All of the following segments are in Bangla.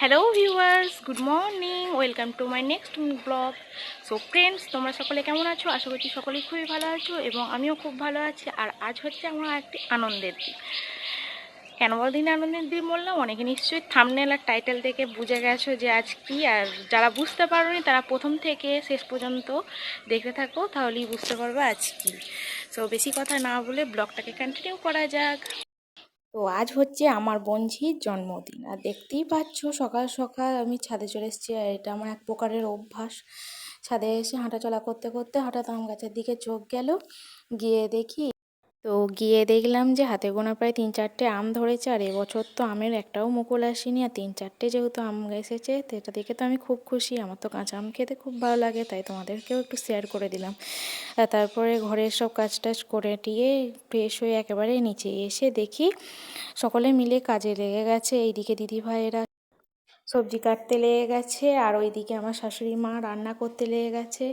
Hello viewers, good morning, welcome to my next blog. So friends, তোমরা সকলে কেমন আছো? আশা করছি সকলেই খুবই ভালো আছো এবং আমিও খুব ভালো আছি। আর আজ হচ্ছে আমার একটি আনন্দের দিন। কেন দিন আনন্দের দিন বললাম, অনেকে নিশ্চয়ই থাম্বনেল আর টাইটেল দেখে বুঝে গেছো যে আজ কি। আর যারা বুঝতে পারোনি তারা প্রথম থেকে শেষ পর্যন্ত দেখতে থাকো, তাহলেই বুঝতে পারবে আজ কি। সো বেশি কথা না বলে ব্লগটাকে কন্টিনিউ করা যাক। তো আজ হচ্ছে আমার বোনঝির জন্মদিন, আর দেখতেই পাচ্ছ সকাল সকাল আমি ছাদে চলে এসেছি। আর এটা আমার এক প্রকারের অভ্যাস। ছাদে এসে হাঁটাচলা করতে করতে হঠাৎ আম গাছের দিকে চোখ গেল, গিয়ে দেখলাম যে হাতে গোনা প্রায় 3-4টে আম ধরেছে। আর এবছর তো আমের একটাও মুকুল আসেনি, আর 3-4টে যেহেতু আম এসেছে তো এটা দেখে তো আমি খুব খুশি। আমার তো কাঁচা আম খেতে খুব ভালো লাগে, তাই তোমাদেরকেও একটু শেয়ার করে দিলাম। আর তারপরে ঘরের সব কাজ টাজ করে টিয়ে ফ্রেশ হয়ে একেবারে নিচে এসে দেখি সকলে মিলে কাজে লেগে গেছে। এইদিকে দিদিভাইয়েরা সবজি কাটতে লেগে গেছে, আর ওইদিকে আমার শাশুড়ি মা রান্না করতে লেগে গেছে।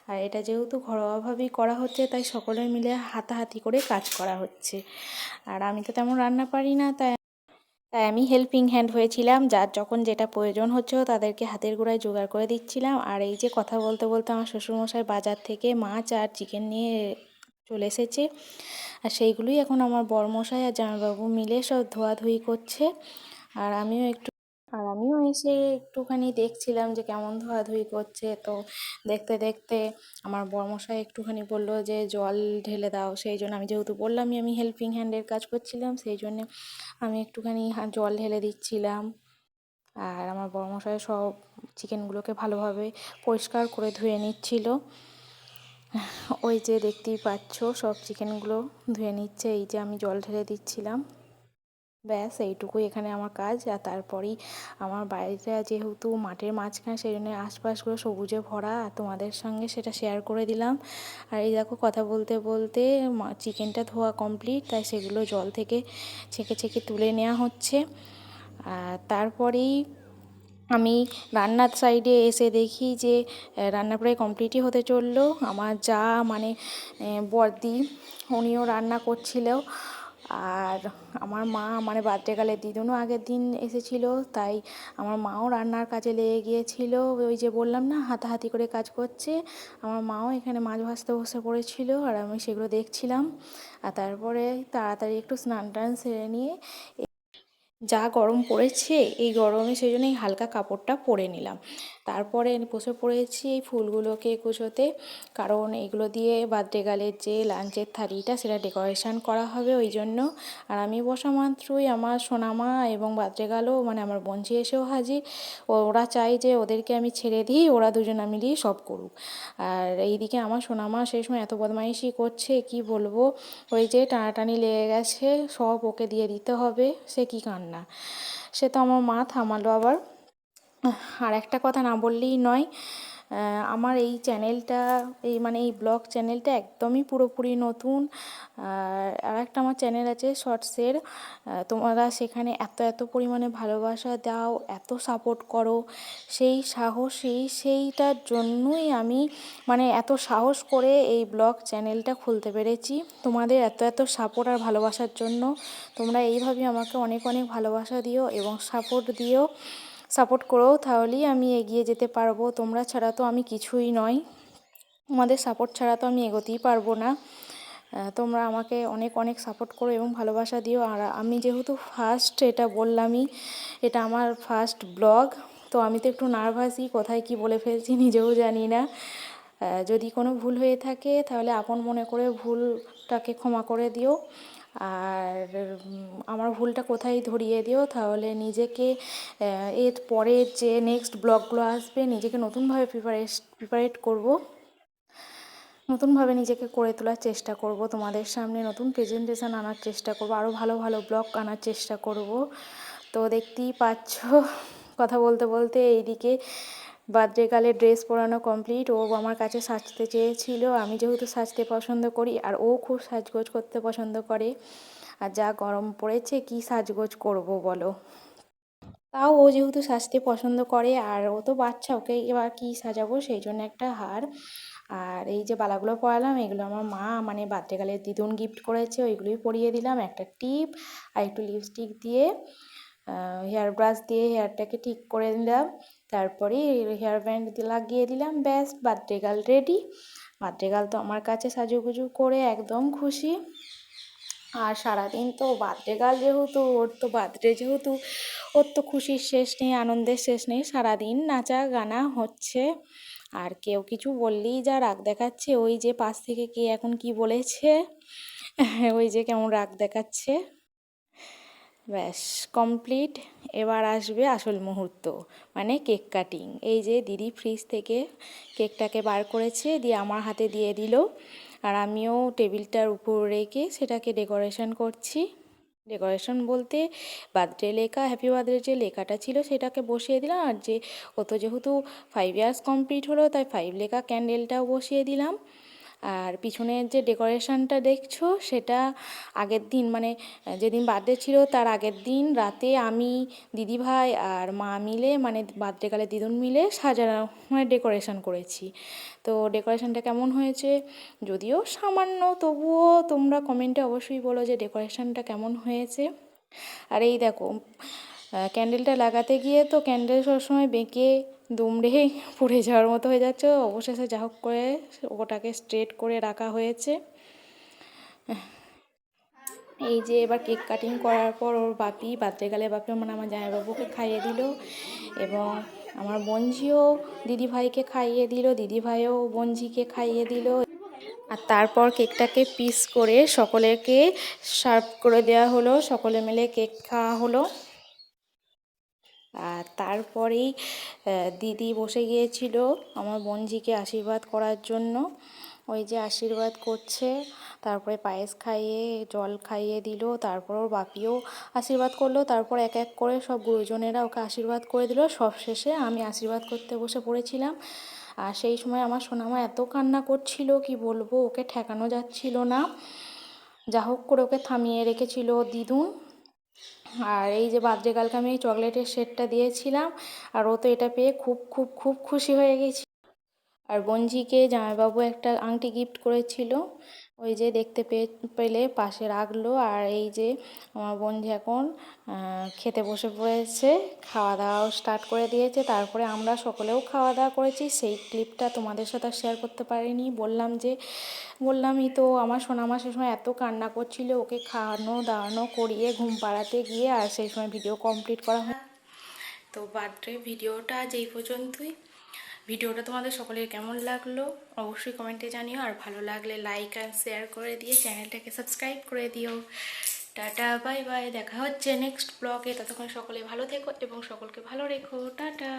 আর এটা যেহেতু ঘরোয়াভাবেই করা হচ্ছে, তাই সকলে মিলে হাতাহাতি করে কাজ করা হচ্ছে। আর আমি তো তেমন রান্না পারি না, তাই তাই আমি হেল্পিং হ্যান্ড হয়েছিলাম। যার যখন যেটা প্রয়োজন হচ্ছিল তাদেরকে হাতের গোড়ায় জোগাড় করে দিচ্ছিলাম। আর এই যে কথা বলতে বলতে আমার শ্বশুরমশাই বাজার থেকে মাছ আর চিকেন নিয়ে চলে এসেছে। আর সেইগুলোই এখন আমার বরমশাই আর জামাইবাবু মিলে সব ধোয়াধুয়ি করছে। আর আমিও এসে একটুখানি দেখছিলাম যে কেমন ধোয়াধুয়ি করছে। তো দেখতে দেখতে আমার বরমশাই একটুখানি বললো যে জল ঢেলে দাও। সেই জন্য আমি যেহেতু বললামই আমি হেল্পিং হ্যান্ডের কাজ করছিলাম, সেই জন্য আমি একটুখানি জল ঢেলে দিচ্ছিলাম। আর আমার বরমশাই সব চিকেনগুলোকে ভালোভাবে পরিষ্কার করে ধুয়ে নিচ্ছিল। ওই যে দেখতেই পাচ্ছ সব চিকেনগুলো ধুয়ে নিচ্ছে, এই যে আমি জল ঢেলে দিচ্ছিলাম। ব্যাস এইটুকুই এখানে আমার কাজ। আর তারপরেই আমার বাড়িটা যেহেতু মাঠের মাঝখানে, সেই জন্য আশপাশগুলো সবুজে ভরা, আর তোমাদের সঙ্গে সেটা শেয়ার করে দিলাম। আর এই দেখো কথা বলতে বলতে চিকেনটা ধোয়া কমপ্লিট, তাই সেগুলো জল থেকে ছেঁকে ছেঁকে তুলে নেওয়া হচ্ছে। আর তারপরেই আমি রান্নার সাইডে এসে দেখি যে রান্না প্রায় কমপ্লিটই হতে চললো। আমার যা মানে বড়দি, উনিও রান্না করছিল। আর আমার মা মানে বার্থডে গালের দিদুনও আগের দিন এসেছিলো, তাই আমার মাও রান্নার কাজে লেগে গিয়েছিল। ওই যে বললাম না হাতাহাতি করে কাজ করছে, আমার মাও এখানে মাছ ভাজতে বসে পড়েছিল, আর আমি সেগুলো দেখছিলাম। আর তারপরে তাড়াতাড়ি একটু স্নান টান সেরে নিয়ে, যা গরম পড়েছে এই গরমে সেই জন্য এই হালকা কাপড়টা পরে নিলাম। তারপরে বসে পড়েছি এই ফুলগুলোকে কুচোতে, কারণ এগুলো দিয়ে বার্থডে গালের যে লাঞ্চের থালিটা সেটা ডেকোরেশন করা হবে ওই জন্য। আর আমি বসা মাত্রই আমার সোনামা এবং বার্থডে গালও মানে আমার বোনঝি এসেও হাজির। ওরা চাই যে ওদেরকে আমি ছেড়ে দিই, ওরা দুজনা মিলিয়ে সব করুক। আর এইদিকে আমার সোনামা সেই সময় এত বদমাইশি করছে কি বলবো, ওই যে টানাটানি লেগে গেছে, সব ওকে দিয়ে দিতে হবে, সে কি কান্না। সে তো আমার মা থামালো আবার। আর একটা কথা না বললেই নয়, আমার এই চ্যানেলটা এই ব্লগ চ্যানেলটা একদমই পুরোপুরি নতুন। আর একটা আমার চ্যানেল আছে শর্টসের, তোমরা সেখানে এত এত পরিমাণে ভালোবাসা দাও, এত সাপোর্ট করো, সেই সাহস সেইটার জন্যই আমি মানে এত সাহস করে এই ব্লগ চ্যানেলটা খুলতে পেরেছি। তোমাদের এত এত সাপোর্ট আর ভালোবাসার জন্য। তোমরা এইভাবে আমাকে অনেক অনেক ভালোবাসা দিও এবং সাপোর্ট করো, তাহলেই আমি এগিয়ে যেতে পারবো। তোমরা ছাড়া তো আমি কিছুই নই, তোমাদের সাপোর্ট ছাড়া তো আমি এগোতেই পারবো না। তোমরা আমাকে অনেক অনেক সাপোর্ট করো এবং ভালোবাসা দিও। আর আমি যেহেতু ফার্স্ট, এটা বললামই, এটা আমার ফার্স্ট ব্লগ, তো আমি তো একটু নার্ভাসই, কোথায় কি বলে ফেলছি নিজেও জানি না। যদি কোনো ভুল হয়ে থাকে তাহলে আপন মনে করে ভুলটাকে ক্ষমা করে দিও। আর আমার ভুলটা কোথায় ধরিয়ে দিও, তাহলে নিজেকে এর পরের যে নেক্সট ব্লগগুলো আসবে নিজেকে নতুনভাবে প্রিপারেট করব, নতুনভাবে নিজেকে করে তোলার চেষ্টা করব, তোমাদের সামনে নতুন প্রেজেন্টেশন আনার চেষ্টা করব, আরও ভালো ভালো ব্লগ আনার চেষ্টা করব। তো দেখতেই পাচ্ছ কথা বলতে বলতে এইদিকে বার্থডে গালে ড্রেস পরানো কমপ্লিট। ও আমার কাছে সাজতে চেয়েছিল, আমি যেহেতু সাজতে পছন্দ করি আর ও খুব সাজগোজ করতে পছন্দ করে। আর যা গরম পড়েছে কি সাজগোজ করব বলো। তাও ও যেহেতু সাজতে পছন্দ করে আর ও তো বাচ্চা, ওকে এবার কি সাজাবো, সেই জন্য একটা হার আর এই যে বালাগুলো পরালাম, এগুলো আমার মা মানে বার্থডে গালের দিদুন গিফট করেছে, ওইগুলোই পরিয়ে দিলাম, একটা টিপ আর একটু লিপস্টিক দিয়ে হেয়ার ব্রাশ দিয়ে হেয়ারটাকে ঠিক করে নিলাম, তারপরে হেয়ার ব্যান্ড লাগিয়ে দিলাম, ব্যাস birthday girl ready. Birthday girl তো আমার কাছে সাজুগুজু করে একদম খুশি। আর সারাদিন তো বার্থডে গার্ল যেহেতু, ওর তো খুশির শেষ নেই, আনন্দের শেষ নেই, সারাদিন নাচা গানা হচ্ছে। আর কেউ কিছু বললেই যা রাগ দেখাচ্ছে, ওই যে পাশ থেকে কে এখন কি বলেছে, ওই যে কেমন রাগ দেখাচ্ছে। ব্যাস কমপ্লিট। এবার আসবে আসল মুহূর্ত, মানে কেক কাটিং। এই যে দিদি ফ্রিজ থেকে কেকটাকে বার করেছে, দিয়ে আমার হাতে দিয়ে দিল, আর আমিও টেবিলটার উপর রেখে সেটাকে ডেকোরেশন করছি। ডেকোরেশন বলতে বার্থডে লেখা, হ্যাপি বার্থডে যে লেখাটা ছিল সেটাকে বসিয়ে দিলাম, আর যে ও তো যেহেতু 5 ইয়ার্স কমপ্লিট হলো তাই 5 লেখা ক্যান্ডেলটাও বসিয়ে দিলাম। আর পিছনের যে ডেকোরেশনটা দেখছো সেটা আগের দিন, মানে যেদিন বার্থডে ছিল তার আগের দিন রাতে আমি, দিদিভাই আর মা মিলে, মানে বার্থডে গালে দিদুন মিলে সাজানো, মানে ডেকোরেশন করেছি। তো ডেকোরেশনটা কেমন হয়েছে, যদিও সামান্য, তবুও তোমরা কমেন্টে অবশ্যই বলো যে ডেকোরেশনটা কেমন হয়েছে। আর এই দেখো, ক্যান্ডেলটা লাগাতে গিয়ে তো ক্যান্ডেল সবসময় বেঁকে দুমড়ে পড়ে যাওয়ার মতো হয়ে যাচ্ছে, অবশেষে যা হোক করে ওটাকে স্ট্রেট করে রাখা হয়েছে। এই যে এবার কেক কাটিং করার পর ওর বাপি, বার্থডে গালের বাপি, মানে আমার জামাইবাবুকে খাইয়ে দিল, এবং আমার বোনঝিও দিদিভাইকে খাইয়ে দিল, দিদিভাইও বোনঝিকে খাইয়ে দিল। আর তারপর কেকটাকে পিস করে সকলেকে সার্ভ করে দেওয়া হলো, সকলে মিলে কেক খাওয়া হলো। আর তারপরেই দিদি বসে গিয়েছিল আমার বোনঝিকে আশীর্বাদ করার জন্য। ওই যে আশীর্বাদ করছে, তারপরে পায়েস খাইয়ে জল খাইয়ে দিল, তারপর ওর বাপিও আশীর্বাদ করলো, তারপর এক এক করে সব গুরুজনেরা ওকে আশীর্বাদ করে দিল। সব শেষে আমি আশীর্বাদ করতে বসে পড়েছিলাম। আর সেই সময় আমার সোনামা এত কান্না করছিল কি বলবো, ওকে ঠেকানো যাচ্ছিল না, যা হোক করে ওকে থামিয়ে রেখেছিল দিদুন। আর এই যে বার্থডে গার্লকে আমি চকলেটের সেটটা দিয়েছিলাম, আর ও তো এটা পেয়ে খুব খুব খুব খুশি হয়ে গেছি। আর বঞ্জিকে জামাইবাবু একটা আংটি গিফট করেছিল, ওই যে দেখতে পেলে পাশে রাখলো। আর এই যে আমার বঞ্জি এখন খেতে বসে পড়েছে, খাওয়া দাওয়াও স্টার্ট করে দিয়েছে। তারপরে আমরা সকলেও খাওয়া দাওয়া করেছি, সেই ক্লিপটা তোমাদের সাথে শেয়ার করতে পারিনি। বললামই তো, আমার সোনামা সে সময় এত কান্না করছিল, ওকে খাওয়ানো দাওয়ানো করিয়ে ঘুম পাড়াতে গিয়ে, আর সেই সময় ভিডিও কমপ্লিট করা হয়। তো বার্থডে ভিডিওটা আজ এই পর্যন্তই। ভিডিওটা তোমাদের সকলের কেমন লাগলো অবশ্যই কমেন্টে জানিও, আর ভালো লাগলে লাইক আর শেয়ার করে দিয়ে চ্যানেলটাকে সাবস্ক্রাইব করে দিও। টাটা, বাই বাই, দেখা হচ্ছে নেক্সট ব্লগে। ততক্ষণ সকলে ভালো থেকো এবং সকলকে ভালো রেখো। টাটা।